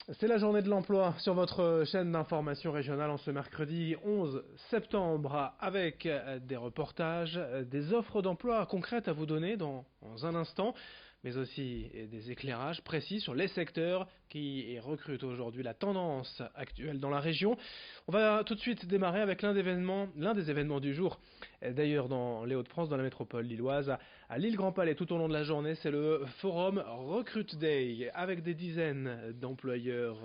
C'est la journée de l'emploi sur votre chaîne d'information régionale en ce mercredi 11 septembre avec des reportages, des offres d'emploi concrètes à vous donner dans un instant, mais aussi des éclairages précis sur les secteurs qui recrutent aujourd'hui, la tendance actuelle dans la région. On va tout de suite démarrer avec l'un des événements du jour. D'ailleurs, dans les Hauts-de-France, dans la métropole lilloise, à Lille Grand Palais, tout au long de la journée, c'est le forum Recruit Day avec des dizaines d'employeurs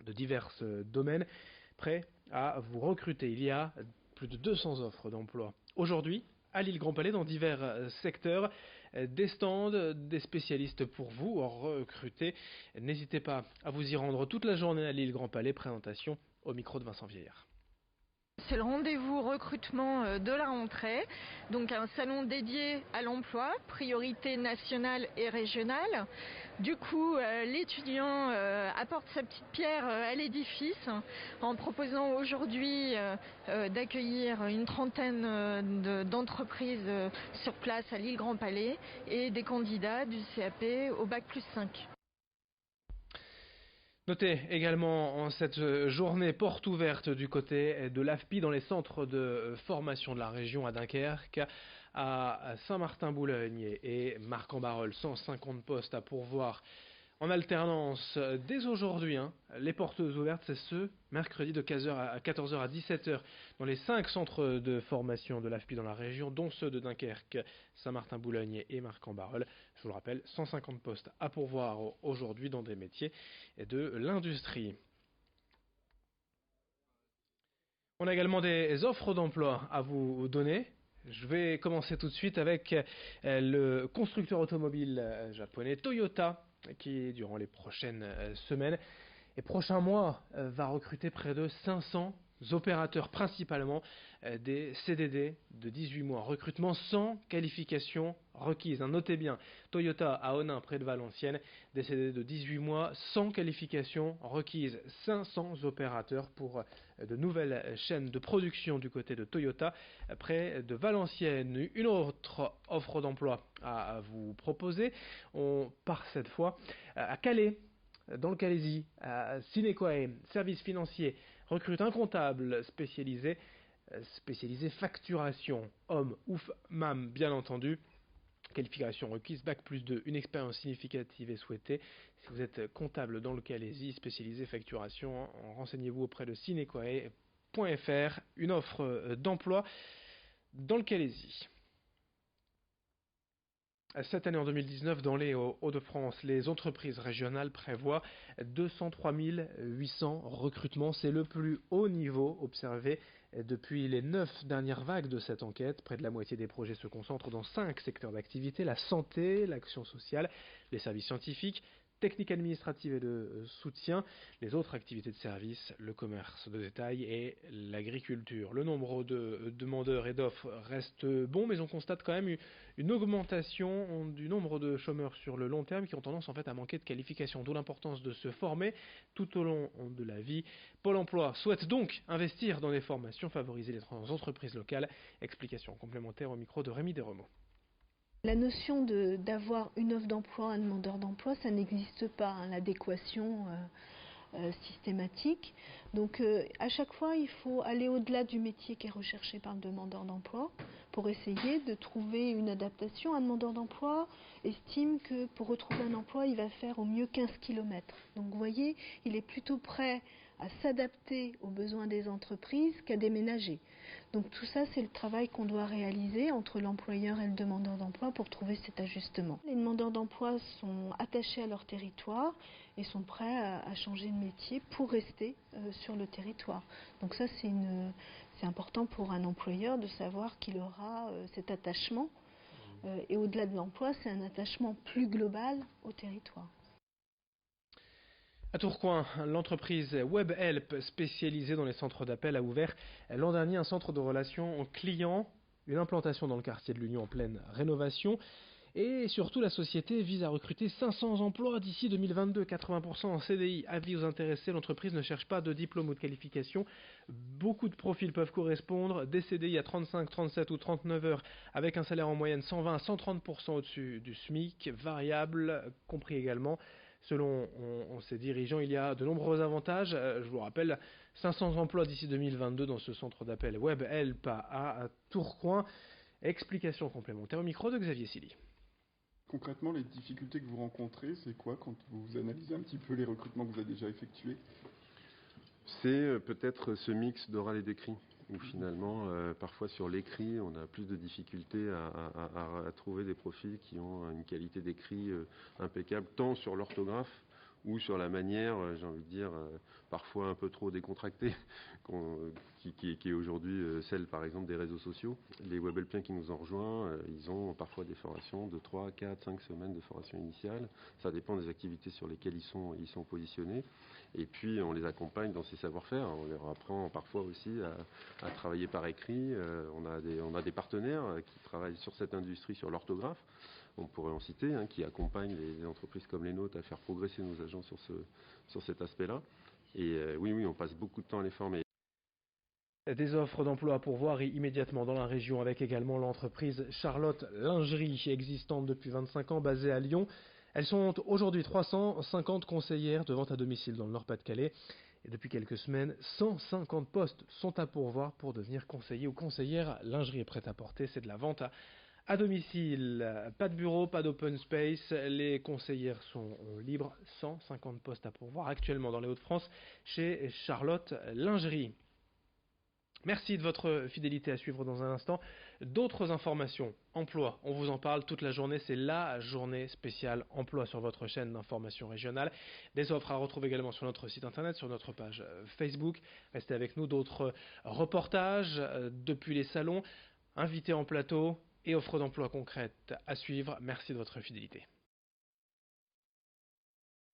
de divers domaines prêts à vous recruter. Il y a plus de 200 offres d'emploi. Aujourd'hui, à Lille Grand Palais, dans divers secteurs, des stands, des spécialistes pour vous recruter. N'hésitez pas à vous y rendre toute la journée à Lille Grand Palais. Présentation au micro de Vincent Vieillard. C'est le rendez-vous recrutement de la rentrée, donc un salon dédié à l'emploi, priorité nationale et régionale. Du coup, l'étudiant apporte sa petite pierre à l'édifice en proposant aujourd'hui d'accueillir une trentaine d'entreprises sur place à Lille Grand Palais et des candidats du CAP au bac+5. Notez également en cette journée porte ouverte du côté de l'AFPI dans les centres de formation de la région à Dunkerque, à Saint-Martin-Boulogne et Marc-en-Barœul. 150 postes à pourvoir en alternance dès aujourd'hui. Les portes ouvertes, c'est ce mercredi de 14h à 17h dans les 5 centres de formation de l'AFPI dans la région, dont ceux de Dunkerque, Saint-Martin-Boulogne et Marc-en-Barœul. Je vous le rappelle, 150 postes à pourvoir aujourd'hui dans des métiers de l'industrie. On a également des offres d'emploi à vous donner. Je vais commencer tout de suite avec le constructeur automobile japonais Toyota qui, durant les prochaines semaines et prochains mois, va recruter près de 500 opérateurs, principalement des CDD de 18 mois. Recrutement sans qualification requise. Notez bien, Toyota à Onin, près de Valenciennes, des CDD de 18 mois sans qualification requise. 500 opérateurs pour de nouvelles chaînes de production du côté de Toyota, près de Valenciennes. Une autre offre d'emploi à vous proposer. On part cette fois à Calais, dans le Calaisis, Sinequae, service financier, recrute un comptable spécialisé facturation, homme ou femme bien entendu. Qualification requise, bac+2, une expérience significative est souhaitée. Si vous êtes comptable dans le Calaisis, spécialisé facturation, renseignez-vous auprès de sinequae.fr, une offre d'emploi dans le Calaisis. Cette année en 2019, dans les Hauts-de-France, les entreprises régionales prévoient 203 800 recrutements. C'est le plus haut niveau observé depuis les 9 dernières vagues de cette enquête. Près de la moitié des projets se concentrent dans 5 secteurs d'activité: la santé, l'action sociale, les services scientifiques, techniques administratives et de soutien, les autres activités de service, le commerce de détail et l'agriculture. Le nombre de demandeurs et d'offres reste bon, mais on constate quand même une augmentation du nombre de chômeurs sur le long terme qui ont tendance en fait à manquer de qualification, d'où l'importance de se former tout au long de la vie. Pôle emploi souhaite donc investir dans des formations, favoriser les entreprises locales. Explication complémentaire au micro de Rémi Desremeaux. La notion d'avoir une offre d'emploi, un demandeur d'emploi, ça n'existe pas, l'adéquation systématique. Donc à chaque fois, il faut aller au-delà du métier qui est recherché par le demandeur d'emploi pour essayer de trouver une adaptation. Un demandeur d'emploi estime que pour retrouver un emploi, il va faire au mieux 15 km. Donc vous voyez, il est plutôt prêt à s'adapter aux besoins des entreprises qu'à déménager. Donc tout ça, c'est le travail qu'on doit réaliser entre l'employeur et le demandeur d'emploi pour trouver cet ajustement. Les demandeurs d'emploi sont attachés à leur territoire et sont prêts à changer de métier pour rester sur le territoire. Donc ça, c'est important pour un employeur de savoir qu'il aura cet attachement. Et au-delà de l'emploi, c'est un attachement plus global au territoire. À Tourcoing, l'entreprise WebHelp spécialisée dans les centres d'appel a ouvert l'an dernier un centre de relations clients, une implantation dans le quartier de l'Union en pleine rénovation. Et surtout, la société vise à recruter 500 emplois d'ici 2022, 80% en CDI. Avis aux intéressés, l'entreprise ne cherche pas de diplôme ou de qualification. Beaucoup de profils peuvent correspondre. Des CDI à 35, 37 ou 39 heures avec un salaire en moyenne 120 à 130% au-dessus du SMIC, variable, compris également Selon ses dirigeants, il y a de nombreux avantages. Je vous rappelle, 500 emplois d'ici 2022 dans ce centre d'appel web ELPA à Tourcoing. Explication complémentaire au micro de Xavier Silly. Concrètement, les difficultés que vous rencontrez, c'est quoi quand vous analysez un petit peu les recrutements que vous avez déjà effectués? C'est peut-être ce mix d'oral et d'écrit, où finalement, parfois sur l'écrit, on a plus de difficultés à trouver des profils qui ont une qualité d'écrit impeccable, tant sur l'orthographe ou sur la manière, j'ai envie de dire, parfois un peu trop décontractée, qui est aujourd'hui celle, par exemple, des réseaux sociaux. Les Webhelpiens qui nous ont rejoints, ils ont parfois des formations de 3, 4, 5 semaines de formation initiale. Ça dépend des activités sur lesquelles ils sont positionnés. Et puis, on les accompagne dans ces savoir-faire. On leur apprend parfois aussi à travailler par écrit. On a des partenaires qui travaillent sur cette industrie, sur l'orthographe. On pourrait en citer, qui accompagnent les entreprises comme les nôtres à faire progresser nos agents sur cet aspect-là. Et oui, on passe beaucoup de temps à les former. Des offres d'emploi à pourvoir immédiatement dans la région, avec également l'entreprise Charlotte Lingerie, existante depuis 25 ans, basée à Lyon. Elles sont aujourd'hui 350 conseillères de vente à domicile dans le Nord-Pas-de-Calais. Et depuis quelques semaines, 150 postes sont à pourvoir pour devenir conseiller ou conseillère lingerie et prêt-à-porter. C'est de la vente à domicile. Pas de bureau, pas d'open space. Les conseillères sont libres. 150 postes à pourvoir actuellement dans les Hauts-de-France chez Charlotte Lingerie. Merci de votre fidélité. À suivre dans un instant d'autres informations. Emploi, on vous en parle toute la journée. C'est la journée spéciale emploi sur votre chaîne d'information régionale. Des offres à retrouver également sur notre site internet, sur notre page Facebook. Restez avec nous. D'autres reportages depuis les salons, invités en plateau et offres d'emploi concrètes à suivre. Merci de votre fidélité.